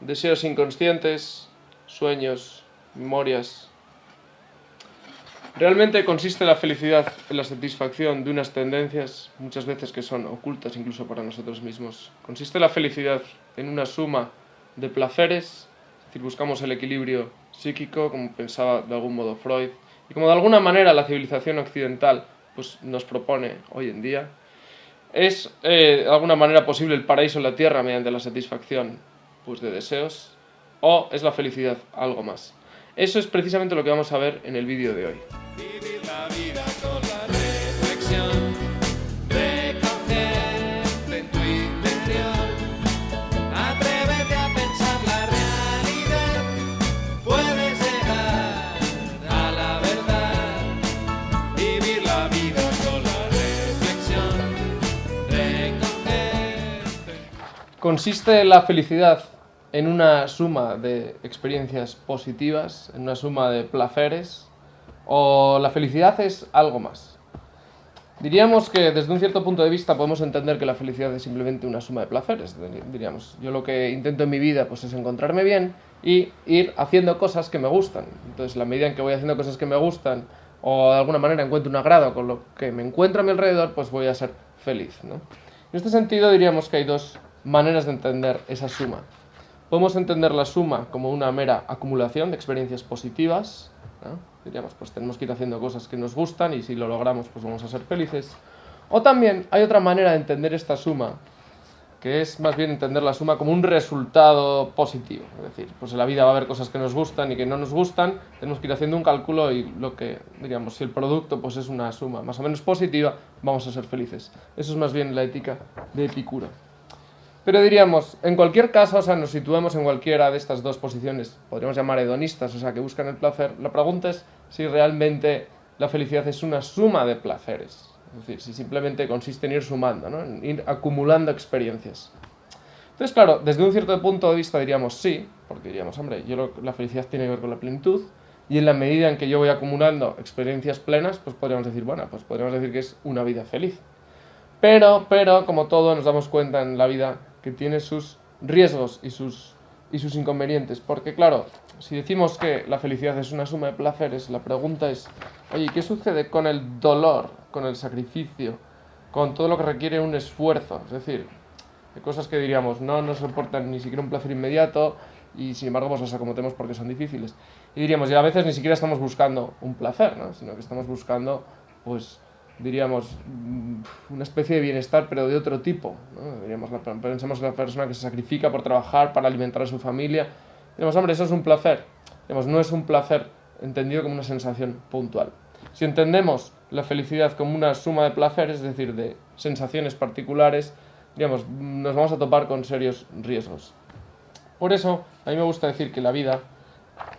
deseos inconscientes, sueños, memorias. Realmente consiste la felicidad en la satisfacción de unas tendencias, muchas veces que son ocultas incluso para nosotros mismos. Consiste la felicidad en una suma de placeres, es decir, buscamos el equilibrio psíquico, como pensaba de algún modo Freud, y como de alguna manera la civilización occidental pues, nos propone hoy en día. Es de alguna manera posible el paraíso en la tierra mediante la satisfacción pues, de deseos, o es la felicidad algo más. Eso es precisamente lo que vamos a ver en el vídeo de hoy. Vivir la vida con la reflexión de confiar en tu interior. Atrévete a pensar la realidad, puedes llegar a la verdad. Vivir la vida con la reflexión de confiar. Consiste la felicidad en una suma de experiencias positivas, en una suma de placeres, o la felicidad es algo más. Diríamos que desde un cierto punto de vista podemos entender que la felicidad es simplemente una suma de placeres. Diríamos, yo lo que intento en mi vida pues, es encontrarme bien y ir haciendo cosas que me gustan. Entonces, la medida en que voy haciendo cosas que me gustan o de alguna manera encuentro un agrado con lo que me encuentro a mi alrededor, pues voy a ser feliz, ¿no? En este sentido diríamos que hay dos maneras de entender esa suma. Podemos entender la suma como una mera acumulación de experiencias positivas, ¿no? Diríamos, pues tenemos que ir haciendo cosas que nos gustan y si lo logramos, pues vamos a ser felices. O también hay otra manera de entender esta suma, que es más bien entender la suma como un resultado positivo. Es decir, pues en la vida va a haber cosas que nos gustan y que no nos gustan, tenemos que ir haciendo un cálculo y lo que, diríamos, si el producto pues es una suma más o menos positiva, vamos a ser felices. Eso es más bien la ética de Epicuro. Pero diríamos, en cualquier caso, o sea, nos situemos en cualquiera de estas dos posiciones, podríamos llamar hedonistas, o sea, que buscan el placer. La pregunta es si realmente la felicidad es una suma de placeres. Es decir, si simplemente consiste en ir sumando, ¿no? En ir acumulando experiencias. Entonces, claro, desde un cierto punto de vista diríamos sí, porque diríamos, hombre, la felicidad tiene que ver con la plenitud, y en la medida en que yo voy acumulando experiencias plenas, pues podríamos decir, bueno, pues podríamos decir que es una vida feliz. Pero, como todo, nos damos cuenta en la vida que tiene sus riesgos y sus inconvenientes. Porque, claro, si decimos que la felicidad es una suma de placeres, la pregunta es, oye, ¿qué sucede con el dolor, con el sacrificio, con todo lo que requiere un esfuerzo? Es decir, hay cosas que diríamos, no nos reportan ni siquiera un placer inmediato y sin embargo pues las acomodemos porque son difíciles. Y diríamos, y a veces ni siquiera estamos buscando un placer, ¿no? Sino que estamos buscando, pues, diríamos, una especie de bienestar, pero de otro tipo, ¿no? Diríamos, pensemos en la persona que se sacrifica por trabajar, para alimentar a su familia. Diríamos, hombre, eso es un placer. Diríamos, no es un placer entendido como una sensación puntual. Si entendemos la felicidad como una suma de placeres, es decir, de sensaciones particulares, digamos, nos vamos a topar con serios riesgos. Por eso, a mí me gusta decir que la vida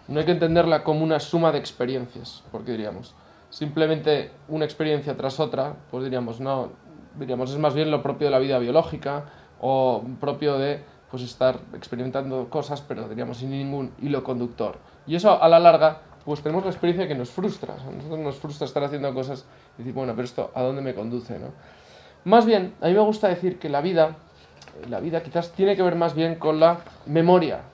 no hay que entenderla como una suma de experiencias, porque diríamos, simplemente una experiencia tras otra, pues diríamos, no, diríamos, es más bien lo propio de la vida biológica o propio de pues estar experimentando cosas, pero diríamos sin ningún hilo conductor. Y eso a la larga, pues tenemos la experiencia que nos frustra. A nosotros nos frustra estar haciendo cosas y decir, bueno, pero esto ¿a dónde me conduce, no? Más bien, a mí me gusta decir que la vida quizás tiene que ver más bien con la memoria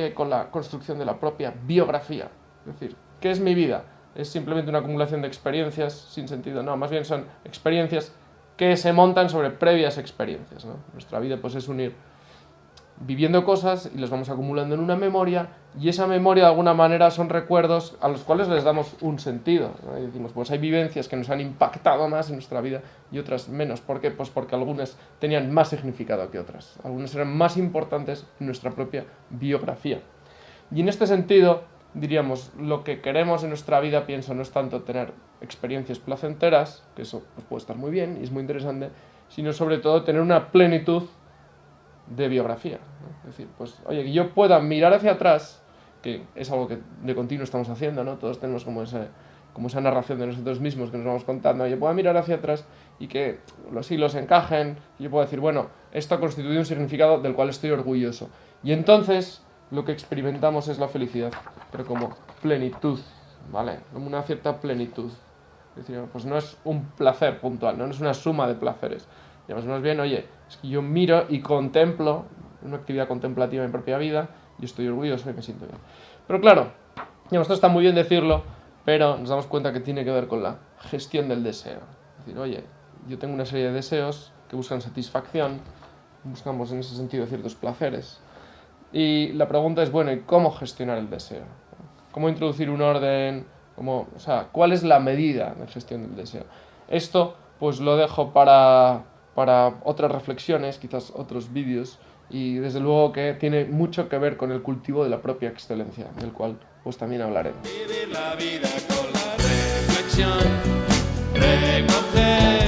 y con la construcción de la propia biografía. Es decir, ¿qué es mi vida? ¿Es simplemente una acumulación de experiencias sin sentido? No, más bien son experiencias que se montan sobre previas experiencias, ¿no? Nuestra vida pues es unir viviendo cosas y las vamos acumulando en una memoria, y esa memoria de alguna manera son recuerdos a los cuales les damos un sentido, ¿no? Y decimos, pues hay vivencias que nos han impactado más en nuestra vida y otras menos. ¿Por qué? Pues porque algunas tenían más significado que otras, algunas eran más importantes en nuestra propia biografía. Y en este sentido, diríamos, lo que queremos en nuestra vida, pienso, no es tanto tener experiencias placenteras, que eso pues, puede estar muy bien y es muy interesante, sino sobre todo tener una plenitud de biografía, ¿no? Es decir, pues, oye, que yo pueda mirar hacia atrás, que es algo que de continuo estamos haciendo, ¿no? Todos tenemos como esa narración de nosotros mismos que nos vamos contando, yo pueda mirar hacia atrás y que los hilos encajen, y yo puedo decir, bueno, esto ha constituido un significado del cual estoy orgulloso. Y entonces lo que experimentamos es la felicidad, pero como plenitud, ¿vale? Como una cierta plenitud. Es decir, pues no es un placer puntual, no es una suma de placeres. Digamos, más bien, oye, es que yo miro y contemplo una actividad contemplativa en mi propia vida, yo estoy orgulloso y me siento bien. Pero claro, esto está muy bien decirlo, pero nos damos cuenta que tiene que ver con la gestión del deseo. Es decir, oye, yo tengo una serie de deseos que buscan satisfacción, buscamos en ese sentido ciertos placeres. Y la pregunta es, bueno, ¿y cómo gestionar el deseo? ¿Cómo introducir un orden? ¿Cuál es la medida de gestión del deseo? Esto pues lo dejo para otras reflexiones, quizás otros vídeos, y desde luego que tiene mucho que ver con el cultivo de la propia excelencia, del cual pues también hablaremos. Vivir la vida con la reflexión, recoger